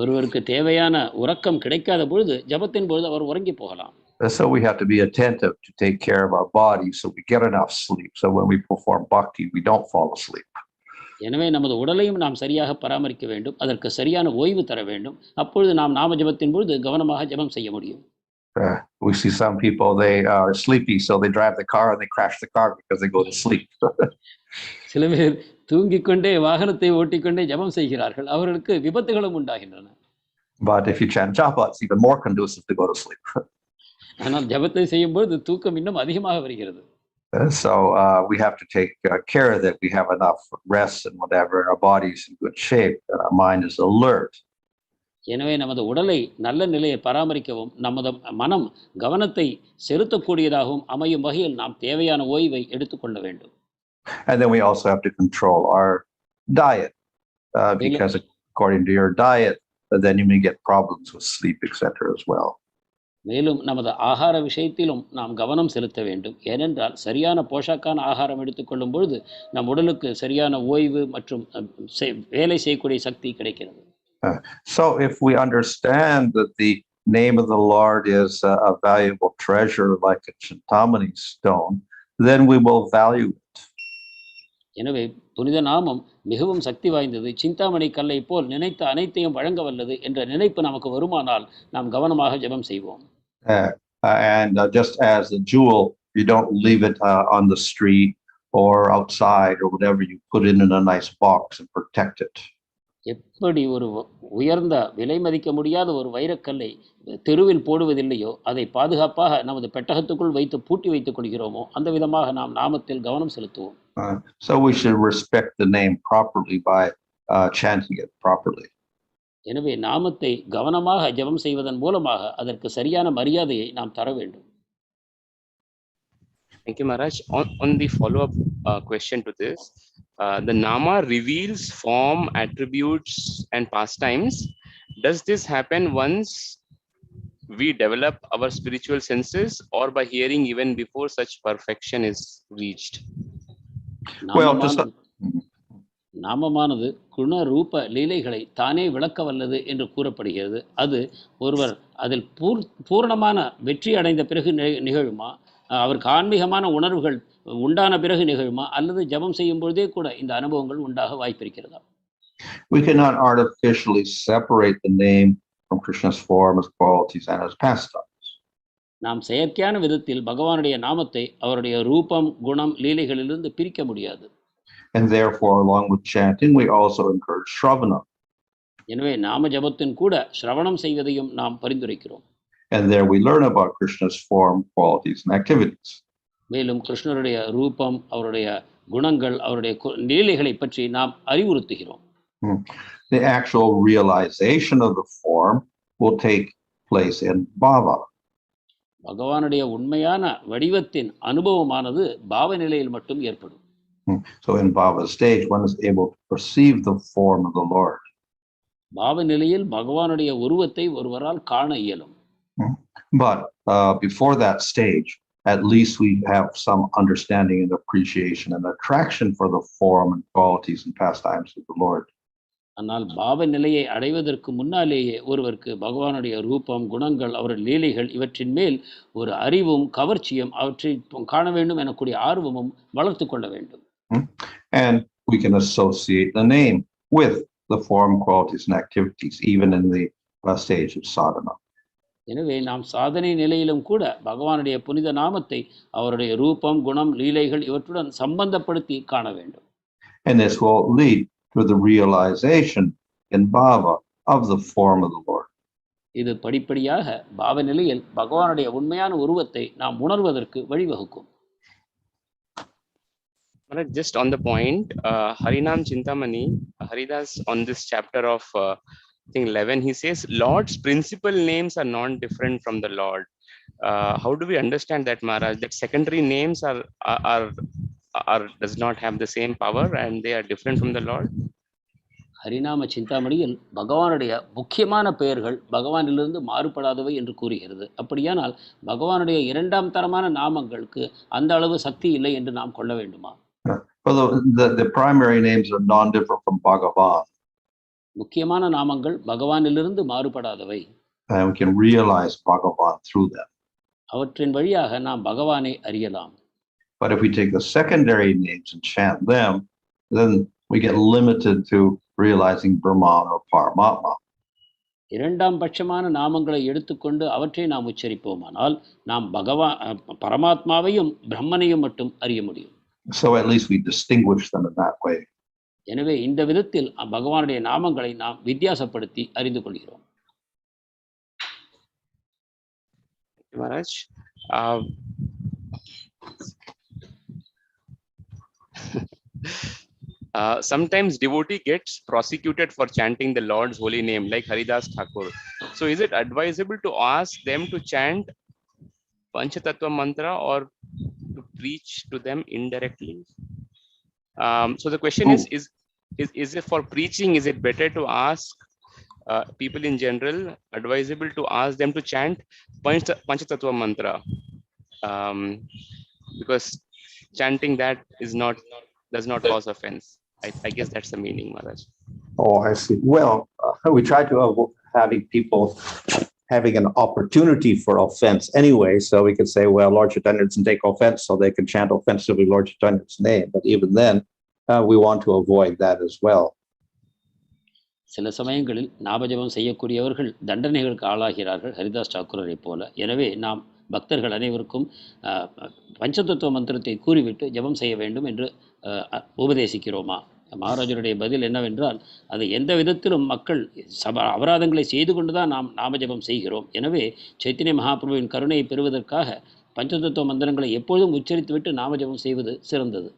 ஒருவருக்கு தேவையான உறக்கம் கிடைக்காத பொழுது ஜெபத்தின் பொழுது அவர் உறங்கி போகலாம். So we have to be attentive to take care of our body so we get enough sleep. So when we perform bhakti, we don't fall asleep. எனவே நமது உடலையும் நாம் சரியாக பராமரிக்க வேண்டும், அதற்கு சரியான ஓய்வு தர வேண்டும். அப்பொழுது நாம் நாம ஜெபத்தின் பொழுது கவனமாக ஜெபம் செய்ய முடியும். We see some people, they are sleepy, so they drive the car and they crash the car because they go to sleep. சில பேர் தூங்கிக் கொண்டே வாகனத்தை ஓட்டிக்கொண்டே ஜெபம் செய்கிறார்கள், அவர்களுக்கு விபத்துகளும் உண்டாகின்றன. But if you chant japa, it's even more conducive to go to sleep. ஆனால் ஜெபத்தை செய்யும் பொழுது தூக்கம் இன்னும் அதிகமாக வருகிறது. So we have to take care that we have enough rest and whatever, our body is in good shape, and our mind is alert. எனவே நமது உடலை நல்ல நிலையை பராமரிக்கவும் நமது மனம் கவனத்தை செலுத்தக்கூடியதாகவும் அமையும் வகையில் நாம் தேவையான ஓய்வை எடுத்துக்கொள்ள வேண்டும். And then we also have to control our diet, because according to your diet, then you may get problems with sleep, etc. as well. மேலும் நமது ஆகார விஷயத்திலும் நாம் கவனம் செலுத்த வேண்டும். ஏனென்றால் சரியான போஷாக்கான ஆகாரம் எடுத்துக்கொள்ளும் பொழுது நம் உடலுக்கு சரியான ஓய்வு மற்றும் வேலை செய்யக்கூடிய சக்தி கிடைக்கிறது. So if we understand that the name of the Lord is a valuable treasure like a chintamani stone, then we will value it. எனவே புனித நாமம் மிகவும் சக்தி வாய்ந்தது, சிந்தாமணி கல்லை போல் நினைத்த அனைத்தையும் வழங்க வல்லது என்ற நினைப்பு நமக்கு வருமானால் நாம் கவனமாக ஜெபம் செய்வோம். And just as a jewel, you don't leave it on the street or outside or whatever, you put it in a nice box and protect it. எப்படி ஒரு உயர்ந்த விலை மதிக்க முடியாத ஒரு வைரக்கல்லை தெருவில் போடுவதில்லையோ, அதை பாதுகாப்பாக நமது பெட்டகத்துக்குள் வைத்து பூட்டி வைத்துக் கொள்கிறோமோ, அந்த விதமாக நாம் நாமத்தில் கவனம் செலுத்துவோம். So we should respect the name properly by chanting it properly. எனவே நாமத்தை கவனமாக ஜெபம் செய்வதன் மூலமாக அதற்கு சரியான மரியாதையை நாம் தர வேண்டும். Thank you, Maharaj. On the follow-up question to this, the Nama reveals form, attributes, and pastimes. Does this happen once we develop our spiritual senses, or by hearing even before such perfection is reached? நாமமானது குண ரூப லீலைகளை தானே விளக்க வல்லது என்று கூறப்படுகிறது. அது ஒருவர் அதில் பூர்ணமான வெற்றி அடைந்த பிறகு நிகழுமா, அவருக்கு ஆன்மீகமான உணர்வுகள் உண்டான பிறகு நிகழுமா, அல்லது ஜெபம் செய்யும் பொழுதே கூட இந்த அனுபவங்கள் உண்டாக வாய்ப்பிருக்கிறதா? We cannot artificially separate the name from Krishna's form, his qualities, and his pastimes. நாம் செயற்கையான விதத்தில் பகவானுடைய நாமத்தை அவருடைய ரூபம், குணம், லீலைகளிலிருந்து பிரிக்க முடியாது. And therefore, along with chanting, we also encourage shravana. எனவே நாம ஜபத்தின் கூட ஸ்ரவணம் செய்வதையும் நாம் பரிந்துரைக்கிறோம். And there we learn about Krishna's form, qualities, and activities. மேலும் கிருஷ்ணருடைய ரூபம், அவருடைய குணங்கள், அவருடைய லீலைகளை பற்றி நாம் அறிவுறுத்துகிறோம். The actual realization of the form will take place in bhava. பகவானுடைய உண்மையான வடிவத்தின் அனுபவமானது பாவ நிலையில் மட்டும் ஏற்படும். So in bhava stage, one is able to perceive the form of the Lord. பாவ நிலையில் பகவானுடைய உருவத்தை ஒருவரால் காண இயலும். But before that stage, at least we have some understanding and appreciation and attraction for the form and qualities and pastimes of the Lord. ஆனால் பாவ நிலையை அடைவதற்கு முன்னாலேயே ஒருவருக்கு பகவானுடைய ரூபம், குணங்கள், அவருடைய லீலைகள் இவற்றின் மேல் ஒரு அறிவும் கவர்ச்சியும் அவற்றை காண வேண்டும் எனக்கூடிய ஆர்வமும் வளர்த்து கொள்ள வேண்டும். And we can associate the name with the form, qualities, and activities, even in the stage of sadhana. எனவே நாம் சாதனை நிலையிலும் கூட பகவானுடைய புனித நாமத்தை அவருடைய ரூபம், குணம், லீலைகள் இவற்றுடன் சம்பந்தப்படுத்தி காண வேண்டும். And this will lead to the realization in bhava of the form of the Lord. இது படிப்படியாக பாவ நிலையில் பகவானுடைய உண்மையான உருவத்தை நாம் உணர்வதற்கு வழிவகுக்கும். Just on the point, Harinam Chintamani, Haridas on this chapter of I think 11, he says Lord's principal names are non-different from the Lord. How do we understand that, Maharaj? That secondary names are does not have the same power and they are different from the Lord? ஹரிநாம சிந்தாமணியில் பகவானுடைய முக்கியமான பெயர்கள் பகவானிலிருந்து மாறுபடாதவை என்று கூறுகிறது. அப்படியானால் பகவானுடைய இரண்டாம் தரமான நாமங்களுக்கு அந்த அளவு சக்தி இல்லை என்று நாம் கொள்ள வேண்டுமா? Well, the primary names are non-different from Bhagavan. முக்கியமான நாமங்கள் பகவானிலிருந்து மாறுபடாதவை. And we can realize Bhagavan through them. அவற்றின் வழியாக நாம் பகவானை அறியலாம். But if we take the secondary names and chant them, then we get limited to realizing Brahman or Paramatma. இரண்டாம் பட்சமான நாமங்களை எடுத்துக்கொண்டு அவற்றை நாம் உச்சரிப்போமானால் நாம் பரமாத்மாவையும் பிரம்மனையும் மட்டும் அறிய முடியும். So at least we distinguish them in that way. எனவே இந்த விதத்தில் பகவானுடைய நாமங்களை நாம் வித்தியாசப்படுத்தி அறிந்து கொள்கிறோம். Maharaj, sometimes devotee gets prosecuted for chanting the Lord's holy name, like Haridas Thakur. So is it advisable to ask them to chant Panchatattva mantra or to preach to them indirectly? So the question is it for preaching, is it better to ask people in general, advisable to ask them to chant Panchatattva mantra? Because chanting that does not cause offense. I guess that's the meaning, Maharaj. Oh, I see. Well, we try to avoid having people having an opportunity for offense anyway. So we could say, well, Lord Chaitanya doesn't take offense, so they can chant offensively Lord Chaitanya's name. But even then, we want to avoid that as well. சில சமயங்களில் நாமஜபம் செய்யக்கூடியவர்கள் தண்டனைகளுக்கு ஆளாகிறார்கள், ஹரிதாஸ் தாக்கூரை போல. எனவே நாம் பக்தர்கள் அனைவருக்கும் பஞ்சதத்துவ மந்திரத்தை கூறிவிட்டு ஜபம் செய்ய வேண்டும் என்று உபதேசிக்கிறோமா? மகாராஜருடைய பதில் என்னவென்றால், அது எந்த விதத்திலும் மக்கள் அபராதங்களை செய்து கொண்டுதான் நாம் நாமஜபம் செய்கிறோம். எனவே சைத்தன்ய மகாபிரபுவின் கருணையை பெறுவதற்காக பஞ்சதத்துவ மந்திரங்களை எப்பொழுதும் உச்சரித்துவிட்டு நாமஜபம் செய்வது சிறந்தது.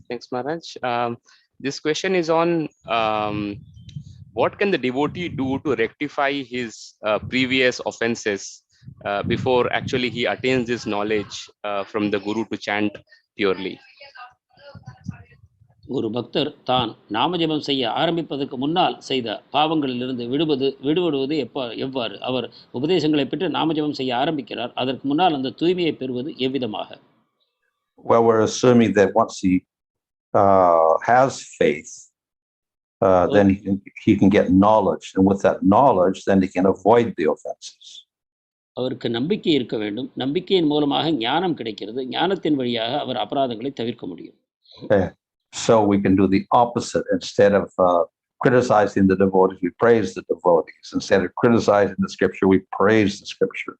Thanks, Maharaj. This question is on what can the devotee do to rectify his previous offenses before actually he attains this knowledge from the Guru to chant purely? ஒரு பக்தர் தான் நாமஜபம் செய்ய ஆரம்பிப்பதற்கு முன்னால் செய்த பாவங்களிலிருந்து விடுபடுவது எவ்வாறு? அவர் உபதேசங்களை பெற்று நாமஜபம் செய்ய ஆரம்பிக்கிறார். அதற்கு முன்னால் அந்த தூய்மையை பெறுவது எவ்விதமாக? Well, we're assuming that once he has faith, then he can get knowledge, and with that knowledge, then he can avoid the offenses. அவருக்கு நம்பிக்கை இருக்க வேண்டும். நம்பிக்கையின் மூலமாக ஞானம் கிடைக்கிறது. ஞானத்தின் வழியாக அவர் அபராதங்களை தவிர்க்க முடியும். So we can do the opposite. Instead of criticizing the devotees, we praise the devotees. Instead of criticizing the scripture, we praise the scripture.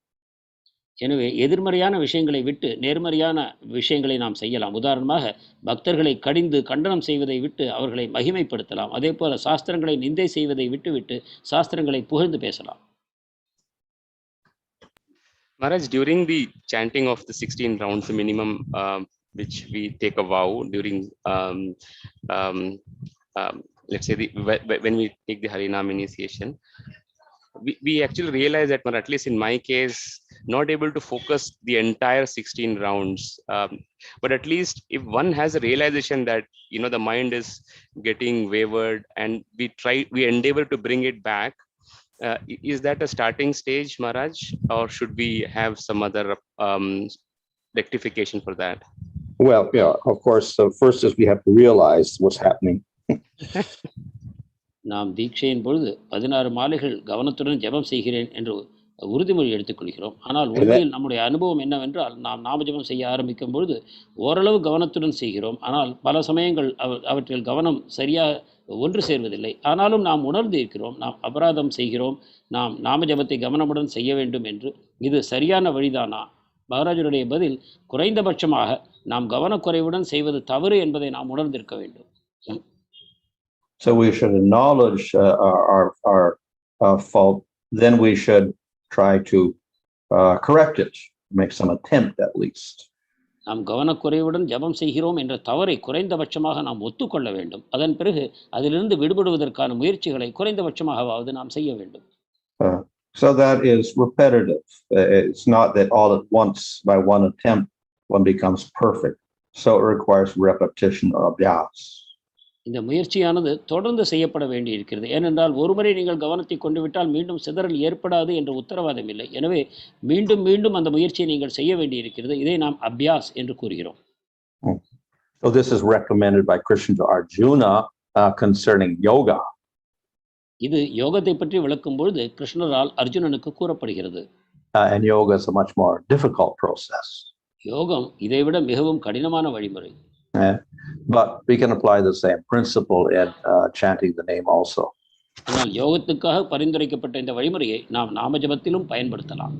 எனவே எதிர்மறையான விஷயங்களை விட்டு நேர்மறையான விஷயங்களை நாம் செய்யலாம். உதாரணமாக பக்தர்களை கடிந்து கண்டனம் செய்வதை விட்டு அவர்களை மகிமைப்படுத்தலாம். அதே போல சாஸ்திரங்களை நிந்தை செய்வதை விட்டுவிட்டு சாஸ்திரங்களை புகழ்ந்து பேசலாம். Maharaj, during the chanting of the 16 rounds, the minimum which we take a vow during let's say when we take the Harinam initiation, we actually realize that, or at least in my case, not able to focus the entire 16 rounds. But at least if one has a realization that, the mind is getting wavered and we endeavor to bring it back, is that a starting stage, Maharaj, or should we have some other rectification for that? Well, yeah, of course. So first is we have to realize what's happening. நாம் தீட்சையின் பொழுது 16 மாலைகள் கவனத்துடன் ஜெபம் செய்கிறேன் என்று உறுதிமொழி எடுத்துக்கொள்கிறோம். ஆனால் உண்மையில் நம்முடைய அனுபவம் என்னவென்றால், நாம் நாம ஜெபம் செய்ய ஆரம்பிக்கும் பொழுது ஓரளவு கவனத்துடன் செய்கிறோம். ஆனால் பல சமயங்கள் அவற்றில் கவனம் சரியாக ஒன்று சேர்வதில்லை. ஆனாலும் நாம் உணர்ந்து இருக்கிறோம், நாம் அபராதம் செய்கிறோம், நாம் நாம ஜெபத்தை கவனமுடன் செய்ய வேண்டும் என்று. இது சரியான வழிதானா? மகாராஜருடைய பதில், குறைந்தபட்சமாக நாம் கவனக்குறைவுடன் செய்வது தவறு என்பதை நாம் உணர்ந்திருக்க வேண்டும். So we should acknowledge our fault. Then we should try to correct it, make some attempt at least. நாம் கவனக்குறைவுடன் ஜெபம் செய்கிறோம் என்ற தவறை குறைந்தபட்சமாக நாம் ஒத்துக்கொள்ள வேண்டும். அதன் பிறகு அதிலிருந்து விடுபடுவதற்கான முயற்சிகளை குறைந்தபட்சமாகவாவது நாம் செய்ய வேண்டும். So that is repetitive. It's not that all at once by one attempt one becomes perfect. So it requires repetition or abhyas. இந்த முயற்சியானது தொடர்ந்து செய்யப்பட வேண்டி இருக்கிறது. ஏனென்றால் ஒருமுறை நீங்கள் கவனத்தை கொண்டு விட்டால் மீண்டும் சிதறல் ஏற்படாது என்ற உத்தரவாதம் இல்லை. எனவே மீண்டும் மீண்டும் அந்த முயற்சியை நீங்கள் செய்ய வேண்டி இருக்கிறது. இதை நாம் அபியாஸ் என்று கூறுகிறோம். So this is recommended by Krishna to Arjuna concerning yoga. இது யோகத்தை பற்றி விளக்கும் பொழுது கிருஷ்ணரால் அர்ஜுனனுக்கு கூறப்படுகிறது. And yoga is a much more difficult process. யோகம் இதைவிட மிகவும் கடினமான வழிமுறை. But we can apply the same principle in chanting the name also. ஆனால் யோகத்துக்காக பரிந்துரைக்கப்பட்ட இந்த வழிமுறையை நாம் நாம ஜபத்திலும் பயன்படுத்தலாம்.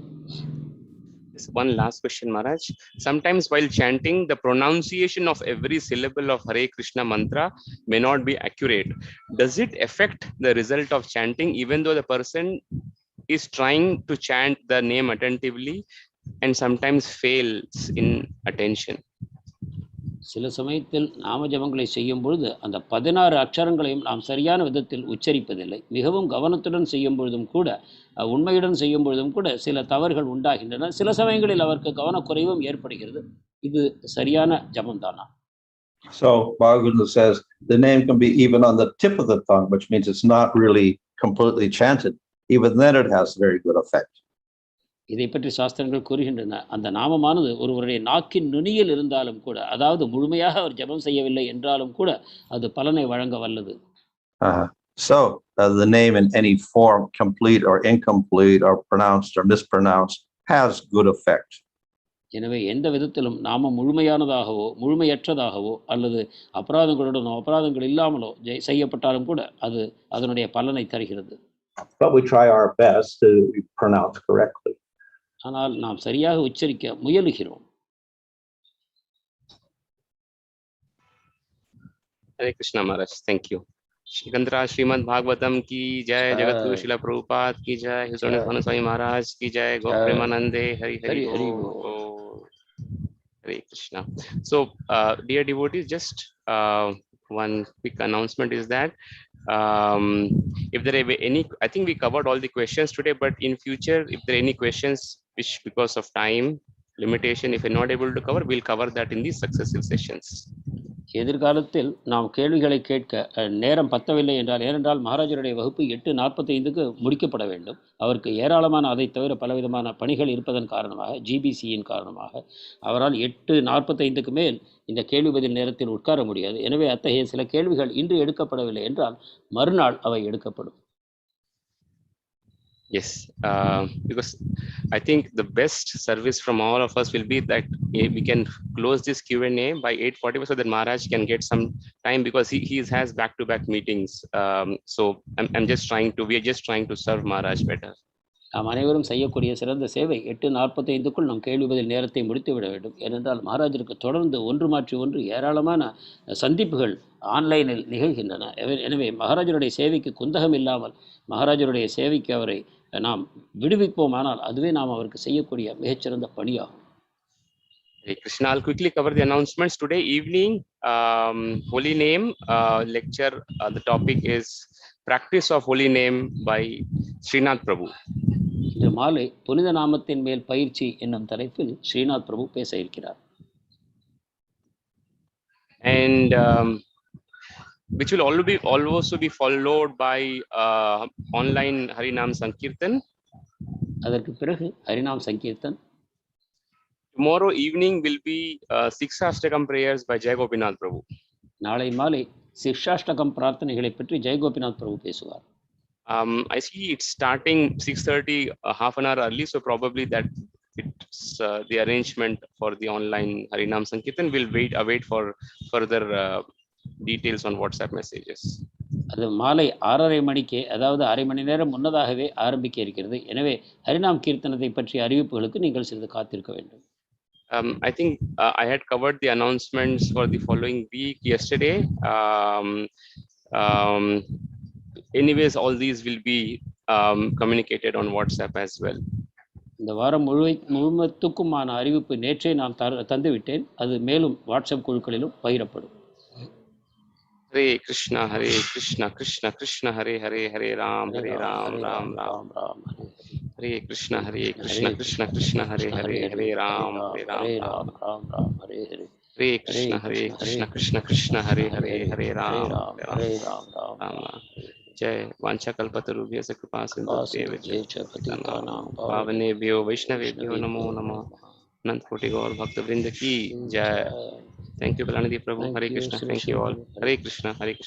One last question, Maharaj. Sometimes while chanting, the pronunciation of every syllable of Hare Krishna mantra may not be accurate. Does it affect the result of chanting, even though the person is trying to chant the name attentively and sometimes fails in attention? சில சமயத்தில் நாம ஜபங்களை செய்யும் பொழுது அந்த 16 அக்ஷரங்களையும் நாம் சரியான விதத்தில் உச்சரிப்பதில்லை. மிகவும் கவனத்துடன் செய்யும் பொழுதும் கூட, உண்மையுடன் செய்யும் பொழுதும் கூட சில தவறுகள் உண்டாகின்றன. சில சமயங்களில் அவருக்கு கவனக்குறைவும் ஏற்படுகிறது. இது சரியான ஜபம் தானா? So Bhagavatam says the name can be even on the tip of the tongue, which means it's not really completely chanted. Even then it has very good effect. இதை பற்றி சாஸ்திரங்கள் கூறுகின்றன. அந்த நாமமானது ஒருவருடைய நாக்கின் நுனியில் இருந்தாலும் கூட, அதாவது முழுமையாக அவர் ஜபம் செய்யவில்லை என்றாலும் கூட அது பலனை வழங்க வல்லது. So the name in any form, complete or incomplete or pronounced or mispronounced, has good effect. எனவே எந்த விதத்திலும் நாம முழுமையானதாகவோ முழுமையற்றதாகவோ அல்லது அபராதங்களுடனோ அபராதங்கள் இல்லாமலோ செய்யப்பட்டாலும் கூட அது அதனுடைய பலனை தருகிறது. But we try our best to pronounce correctly. ஆனால் நாம் சரியாக உச்சரிக்க முயலுகிறோம். Hare Krishna Maharaj, thank you. Shikandra Srimad Bhagavatam ki jai, Jagat Guru Srila Prabhupada ki jai, His Holiness Swami Maharaj ki jai, Gopremanande, Hari Hari Hare Krishna. So, dear devotees, just one quick announcement is that if there are any, I think we covered all the questions today, but in future, if there are any questions which because of time limitation, if we're not able to cover, we'll cover that in the successive sessions. எதிர்காலத்தில் நாம் கேள்விகளை கேட்க நேரம் பத்தவில்லை ஏனென்றால் மகாராஜருடைய வகுப்பு 8:45க்கு முடிக்கப்பட வேண்டும். அவருக்கு ஏராளமான அதை தவிர பலவிதமான பணிகள் இருப்பதன் காரணமாக, ஜிபிசியின் காரணமாக அவரால் 8:45க்கு மேல் இந்த கேள்வி பதில் நேரத்தில் உட்கார முடியாது. எனவே அத்தகைய சில கேள்விகள் இன்று எடுக்கப்படவில்லை என்றால் மறுநாள் அவை எடுக்கப்படும். Yes, because I think the best service from all of us will be that we can close this Q&A by 8:45 so that Maharaj can get some time, because he has back-to-back meetings. So we are just trying to serve Maharaj better. நாம் அனைவரும் செய்யக்கூடிய சிறந்த சேவை 8:45க்குள் நம் கேள்வி பதில் நேரத்தை முடித்துவிட வேண்டும். ஏனென்றால் மகாராஜருக்கு தொடர்ந்து ஒன்று மாற்றி ஒன்று ஏராளமான சந்திப்புகள் ஆன்லைனில் நிகழ்கின்றன. எனவே மகாராஜருடைய சேவைக்கு குந்தகம் இல்லாமல் மகாராஜருடைய சேவைக்கு அவரை நாம் விடுவிப்போமானால் அதுவே நாம் அவருக்கு செய்யக்கூடிய மிகச்சிறந்த பணியாகும். Hare Krishna, I'll quickly cover the announcements. Today evening, Holy Name lecture, the topic is Practice of Holy Name by Srinath Prabhu. இன்று மாலை புனித நாமத்தின் மேல் பயிற்சி என்னும் தலைப்பில் ஸ்ரீநாத் பிரபு பேச இருக்கிறார். And which will also be followed by online Harinam Sankirtan. அதற்கு பிறகு Harinam Sankirtan. Tomorrow evening will be Sikshashtakam prayers by Jai Gopinath Prabhu. நாளை மாலை சிக்ஷாஷ்டகம் பிரார்த்தனைகளை பற்றி ஜெய் கோபிநாத் பிரபு பேசுவார். I see it's starting 6:30, half an hour early, so probably that it's the arrangement for the online Harinam Sankirtan. We'll await for further details on WhatsApp messages. அது மாலை 6:30 மணிக்கு, அதாவது அரை மணி நேரம் முன்னதாகவே ஆரம்பிக்க இருக்கிறது. எனவே ஹரிநாம் கீர்த்தனத்தை பற்றிய அறிவிப்புகளுக்கு நீங்கள் சிறிது காத்திருக்க வேண்டும். I think I had covered the announcements for the following week yesterday. Anyways, all these will be communicated on WhatsApp as well. இந்த வாரம் முழுவதுக்குமான அறிவிப்பு நேற்றே நான் தந்துவிட்டேன். அது மேலும் WhatsApp குழுக்களிலும் பகிரப்படும். Hare Krishna, Hare Krishna, Krishna Krishna, Hare Hare, Hare Ram, Hare Ram, Ram Ram, Hare Krishna, Hare Krishna, Krishna Krishna, Hare Hare, Hare Ram, Hare Ram, Ram Ram, Hare Hare. Hare Krishna, Hare Krishna, Krishna Krishna, Hare Hare, Hare Ram, Hare Ram, Ram Ram. जय वाञ्छाकल्पतरुभ्यः कृपा सिन्धुभ्यश्च पावनेभ्यो वैष्णवेभ्यो नमो नमः। अनंत कोटि गौर भक्त वृंद की जय। Thank you Kalyandeep Prabhu. Hare Krishna. Thank you all. Hare Krishna, Hare Krishna.